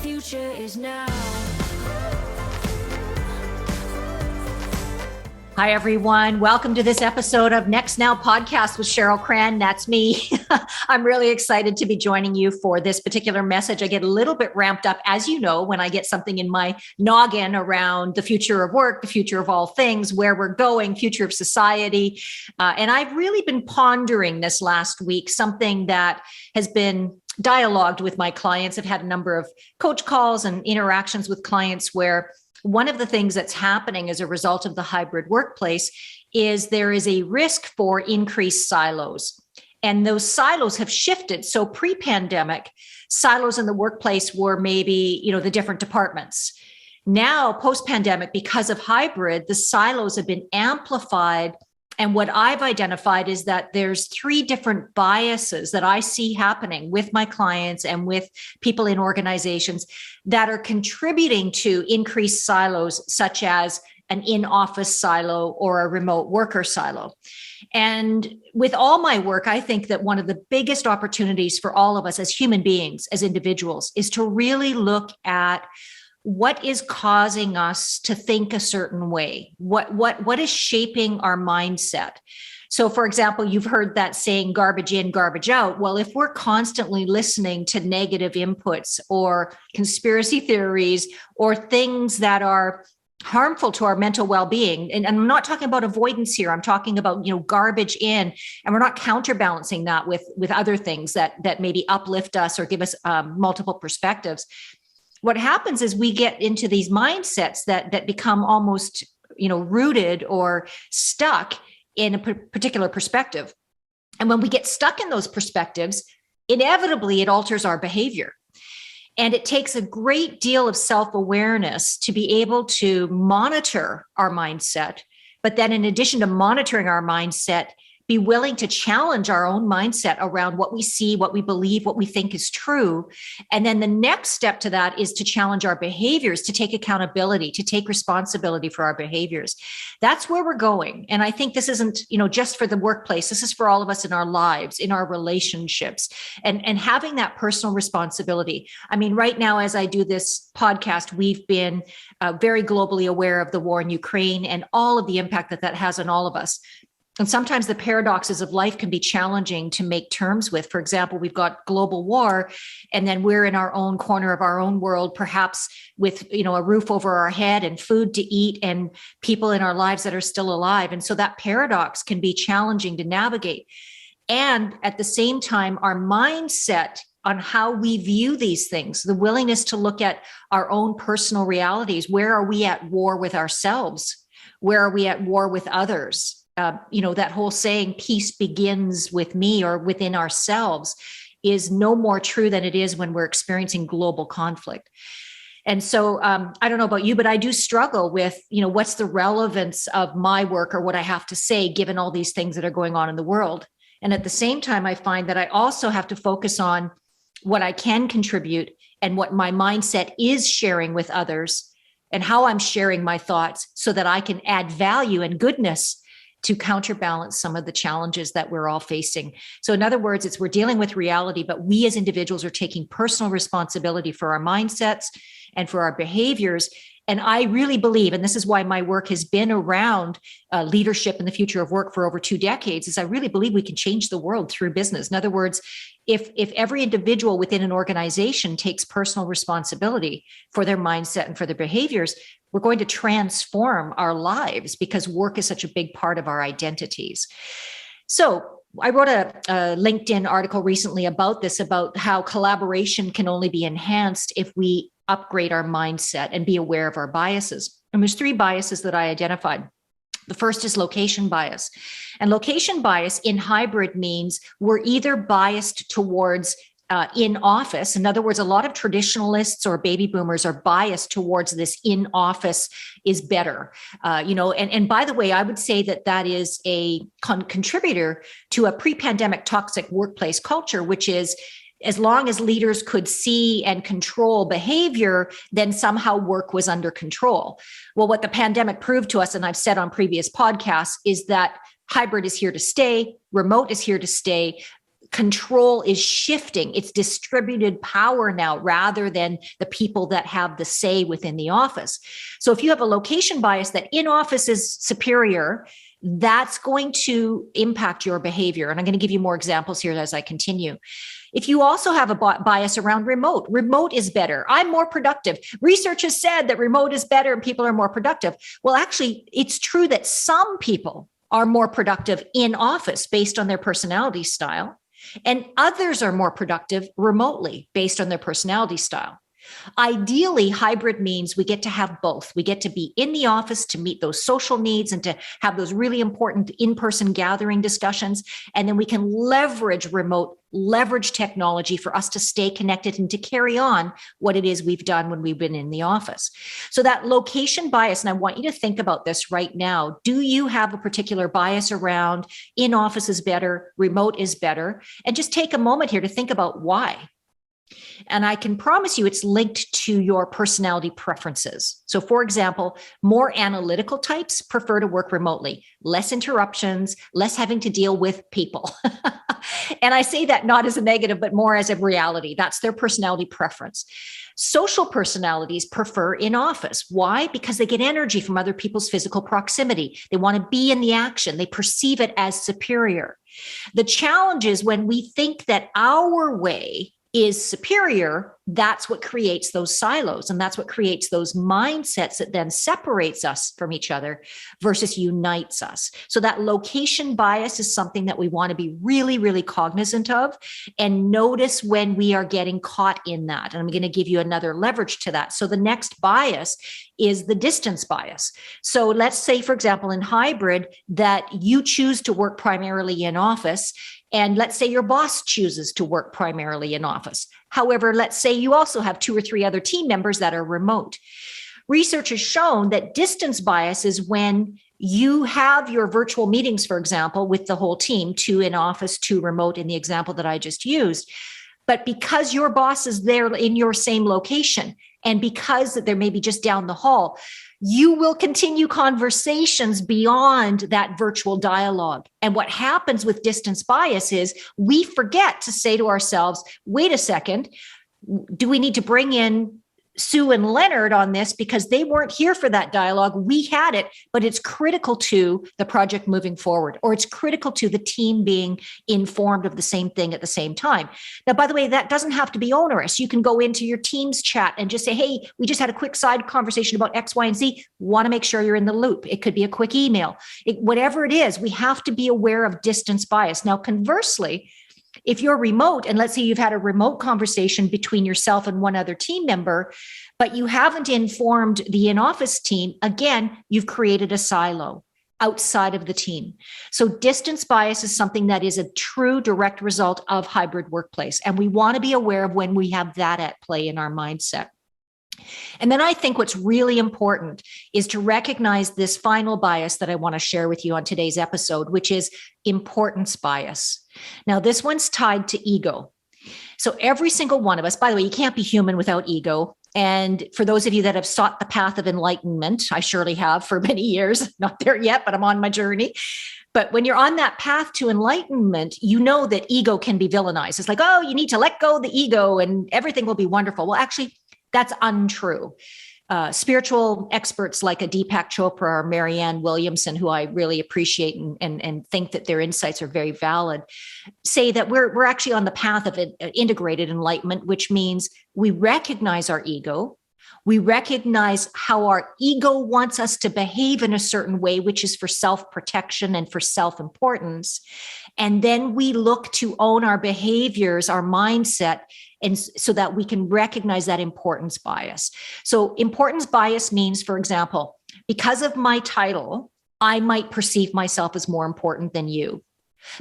future is now. Hi, everyone. Welcome to this episode of NextNow podcast with Cheryl Cran. That's me. I'm really excited to be joining you for this particular message. I get a little bit ramped up, as you know, when I get something in my noggin around the future of work, the future of all things, where we're going, future of society. And I've really been pondering this last week, something that has been dialogued with my clients. I've had a number of coach calls and interactions with clients where one of the things that's happening as a result of the hybrid workplace is there is a risk for increased silos. And those silos have shifted. So pre-pandemic, silos in the workplace were maybe, the different departments. Now, post-pandemic, because of hybrid, the silos have been amplified. And what I've identified is that there's three different biases that I see happening with my clients and with people in organizations that are contributing to increased silos, such as an in-office silo or a remote worker silo. And with all my work, I think that one of the biggest opportunities for all of us as human beings, as individuals, is to really look at what is causing us to think a certain way? What is shaping our mindset? So, for example, you've heard that saying, garbage in, garbage out. Well, if we're constantly listening to negative inputs or conspiracy theories or things that are harmful to our mental well-being, and I'm not talking about avoidance here, I'm talking about, garbage in, and we're not counterbalancing that with other things that maybe uplift us or give us multiple perspectives. What happens is we get into these mindsets that become almost, rooted or stuck in a particular perspective. And when we get stuck in those perspectives, inevitably it alters our behavior. And it takes a great deal of self-awareness to be able to monitor our mindset. But then in addition to monitoring our mindset, be willing to challenge our own mindset around what we see, what we believe, what we think is true. And then the next step to that is to challenge our behaviors, to take accountability, to take responsibility for our behaviors. That's where we're going. And I think this isn't, just for the workplace. This is for all of us in our lives, in our relationships, and having that personal responsibility. I mean, right now, as I do this podcast, we've been very globally aware of the war in Ukraine and all of the impact that has on all of us. And sometimes the paradoxes of life can be challenging to make terms with. For example, we've got global war, and then we're in our own corner of our own world, perhaps with, a roof over our head and food to eat and people in our lives that are still alive. And so that paradox can be challenging to navigate. And at the same time, our mindset on how we view these things, the willingness to look at our own personal realities. Where are we at war with ourselves? Where are we at war with others? That whole saying, peace begins with me or within ourselves, is no more true than it is when we're experiencing global conflict. And so I don't know about you, but I do struggle with, what's the relevance of my work or what I have to say, given all these things that are going on in the world. And at the same time, I find that I also have to focus on what I can contribute and what my mindset is sharing with others and how I'm sharing my thoughts so that I can add value and goodness to counterbalance some of the challenges that we're all facing. So in other words, we're dealing with reality, but we as individuals are taking personal responsibility for our mindsets and for our behaviors. And I really believe, and this is why my work has been around leadership and the future of work for over 2 decades, is I really believe we can change the world through business. In other words, if every individual within an organization takes personal responsibility for their mindset and for their behaviors, we're going to transform our lives because work is such a big part of our identities. So I wrote a LinkedIn article recently about this, about how collaboration can only be enhanced if we upgrade our mindset and be aware of our biases. And there's 3 biases that I identified. The first is location bias. And location bias in hybrid means we're either biased towards in office. In other words, a lot of traditionalists or baby boomers are biased towards this in office is better. And by the way, I would say that is a contributor to a pre-pandemic toxic workplace culture, which is as long as leaders could see and control behavior, then somehow work was under control. Well, what the pandemic proved to us, and I've said on previous podcasts, is that hybrid is here to stay, remote is here to stay. control is shifting. It's distributed power now rather than the people that have the say within the office. So if you have a location bias that in office is superior, that's going to impact your behavior. And I'm going to give you more examples here as I continue. If you also have a bias around remote is better. I'm more productive. Research has said that remote is better and people are more productive. Well, actually, it's true that some people are more productive in office based on their personality style, and others are more productive remotely based on their personality style. Ideally, hybrid means we get to have both. We get to be in the office to meet those social needs and to have those really important in-person gathering discussions. And then we can leverage remote, leverage technology for us to stay connected and to carry on what it is we've done when we've been in the office. So that location bias, and I want you to think about this right now. Do you have a particular bias around in office is better, remote is better? And just take a moment here to think about why. And I can promise you it's linked to your personality preferences. So for example, more analytical types prefer to work remotely, less interruptions, less having to deal with people. And I say that not as a negative, but more as a reality. That's their personality preference. Social personalities prefer in office. Why? Because they get energy from other people's physical proximity. They want to be in the action. They perceive it as superior. The challenge is when we think that our way is superior, that's what creates those silos. And that's what creates those mindsets that then separates us from each other versus unites us. So that location bias is something that we want to be really, really cognizant of and notice when we are getting caught in that. And I'm going to give you another leverage to that. So the next bias is the distance bias. So let's say, for example, in hybrid that you choose to work primarily in office. And let's say your boss chooses to work primarily in office. However, let's say you also have 2 or 3 other team members that are remote. Research has shown that distance bias is when you have your virtual meetings, for example, with the whole team, 2 in office, 2 remote in the example that I just used. But because your boss is there in your same location, and because they're maybe just down the hall, you will continue conversations beyond that virtual dialogue. And what happens with distance bias is we forget to say to ourselves, wait a second, do we need to bring in Sue and Leonard on this because they weren't here for that dialogue? We had it, but it's critical to the project moving forward, or it's critical to the team being informed of the same thing at the same time. Now, by the way, that doesn't have to be onerous. You can go into your team's chat and just say, hey, we just had a quick side conversation about X, Y, and Z. Want to make sure you're in the loop. It could be a quick email. Whatever it is, we have to be aware of distance bias. Now, conversely, if you're remote, and let's say you've had a remote conversation between yourself and one other team member, but you haven't informed the in-office team, again, you've created a silo outside of the team. So distance bias is something that is a true direct result of hybrid workplace. And we want to be aware of when we have that at play in our mindset. And then I think what's really important is to recognize this final bias that I want to share with you on today's episode, which is importance bias. Now, this one's tied to ego. So every single one of us, by the way, you can't be human without ego. And for those of you that have sought the path of enlightenment, I surely have for many years, not there yet, but I'm on my journey. But when you're on that path to enlightenment, you know that ego can be villainized. It's like, oh, you need to let go of the ego and everything will be wonderful. Well, actually, that's untrue. Spiritual experts like a Deepak Chopra or Marianne Williamson, who I really appreciate and think that their insights are very valid, say that we're actually on the path of integrated enlightenment, which means we recognize our ego. We recognize how our ego wants us to behave in a certain way, which is for self-protection and for self-importance. And then we look to own our behaviors, our mindset, and so that we can recognize that importance bias. So importance bias means, for example, because of my title, I might perceive myself as more important than you.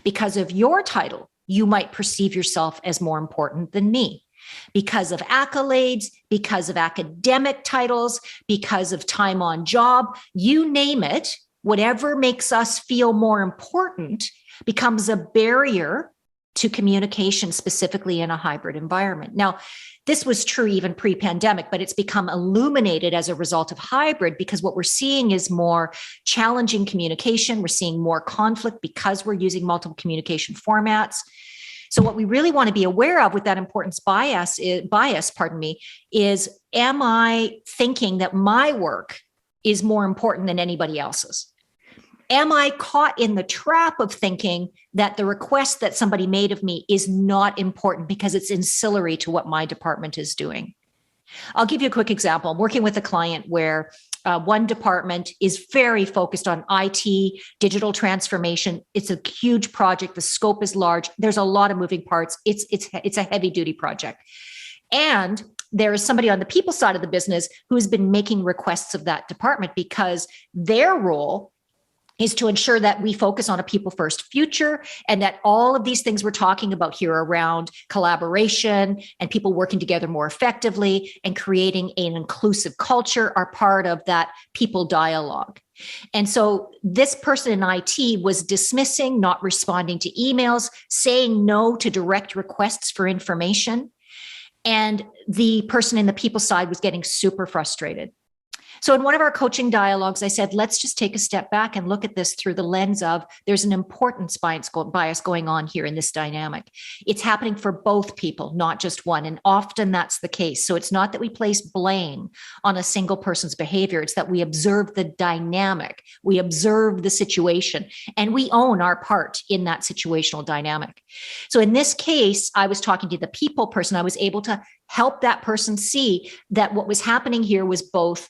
Because of your title, you might perceive yourself as more important than me. Because of accolades, because of academic titles, because of time on job, you name it, whatever makes us feel more important becomes a barrier to communication, specifically in a hybrid environment. Now, this was true even pre-pandemic, but it's become illuminated as a result of hybrid because what we're seeing is more challenging communication. We're seeing more conflict because we're using multiple communication formats. So what we really want to be aware of with that importance bias, is am I thinking that my work is more important than anybody else's? Am I caught in the trap of thinking that the request that somebody made of me is not important because it's ancillary to what my department is doing? I'll give you a quick example. I'm working with a client where one department is very focused on IT, digital transformation. It's a huge project. The scope is large. There's a lot of moving parts. It's a heavy duty project. And there is somebody on the people side of the business who's been making requests of that department because their role is to ensure that we focus on a people first future and that all of these things we're talking about here around collaboration and people working together more effectively and creating an inclusive culture are part of that people dialogue. And so this person in IT was dismissing, not responding to emails, saying no to direct requests for information. And the person in the people side was getting super frustrated. So in one of our coaching dialogues, I said, let's just take a step back and look at this through the lens of there's an importance bias going on here in this dynamic. It's happening for both people, not just one. And often that's the case. So it's not that we place blame on a single person's behavior. It's that we observe the dynamic, we observe the situation, and we own our part in that situational dynamic. So in this case, I was talking to the people person. I was able to help that person see that what was happening here was both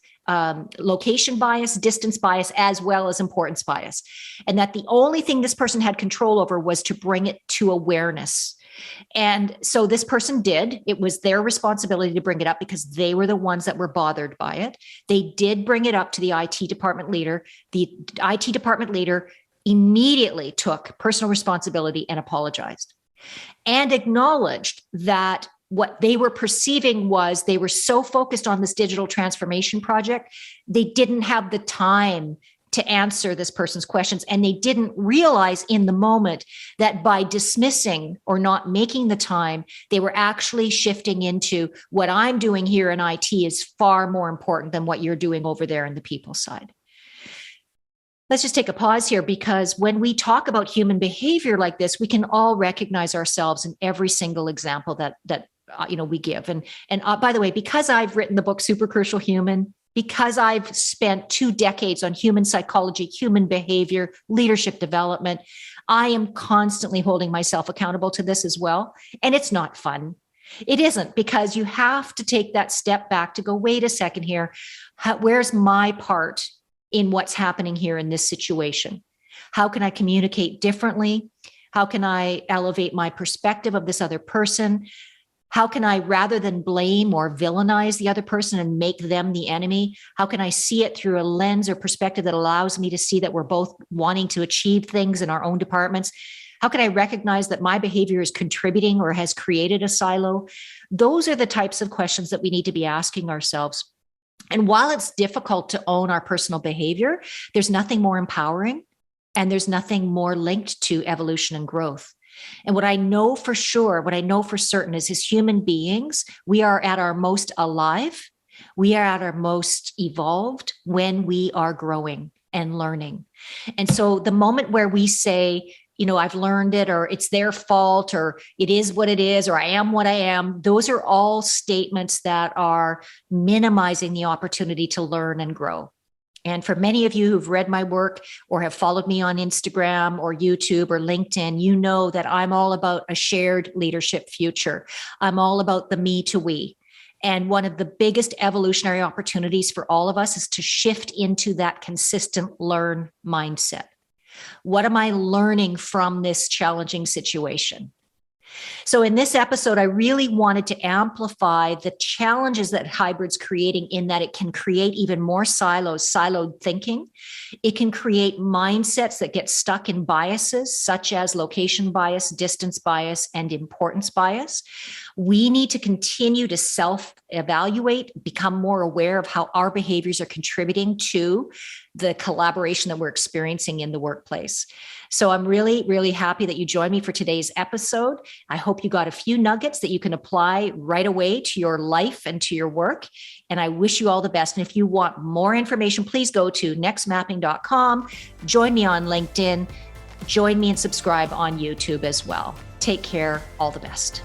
location bias, distance bias, as well as importance bias. And that the only thing this person had control over was to bring it to awareness. And so this person did. It was their responsibility to bring it up because they were the ones that were bothered by it. They did bring it up to the IT department leader. The IT department leader immediately took personal responsibility and apologized and acknowledged that what they were perceiving was they were so focused on this digital transformation project, they didn't have the time to answer this person's questions. And they didn't realize in the moment that by dismissing or not making the time, they were actually shifting into what I'm doing here in IT is far more important than what you're doing over there in the people side. Let's just take a pause here, because when we talk about human behavior like this, we can all recognize ourselves in every single example that we give. And by the way, because I've written the book Super Crucial Human, because I've spent 2 decades on human psychology, human behavior, leadership development, I am constantly holding myself accountable to this as well. And it's not fun. It isn't, because you have to take that step back to go, wait a second here. Where's my part in what's happening here in this situation? How can I communicate differently? How can I elevate my perspective of this other person? How can I, rather than blame or villainize the other person and make them the enemy, how can I see it through a lens or perspective that allows me to see that we're both wanting to achieve things in our own departments? How can I recognize that my behavior is contributing or has created a silo? Those are the types of questions that we need to be asking ourselves. And while it's difficult to own our personal behavior, there's nothing more empowering and there's nothing more linked to evolution and growth. And what I know for sure, what I know for certain is, as human beings, we are at our most alive, we are at our most evolved when we are growing and learning. And so the moment where we say, I've learned it, or it's their fault, or it is what it is, or I am what I am, those are all statements that are minimizing the opportunity to learn and grow. And for many of you who've read my work or have followed me on Instagram or YouTube or LinkedIn, you know that I'm all about a shared leadership future. I'm all about the me to we. And one of the biggest evolutionary opportunities for all of us is to shift into that consistent learn mindset. What am I learning from this challenging situation? So in this episode, I really wanted to amplify the challenges that hybrid's creating, in that it can create even more siloed thinking. It can create mindsets that get stuck in biases, such as location bias, distance bias, and importance bias. We need to continue to self-evaluate, become more aware of how our behaviors are contributing to the collaboration that we're experiencing in the workplace. So I'm really, really happy that you joined me for today's episode. I hope you got a few nuggets that you can apply right away to your life and to your work. And I wish you all the best. And if you want more information, please go to nextmapping.com, join me on LinkedIn, join me and subscribe on YouTube as well. Take care. All the best.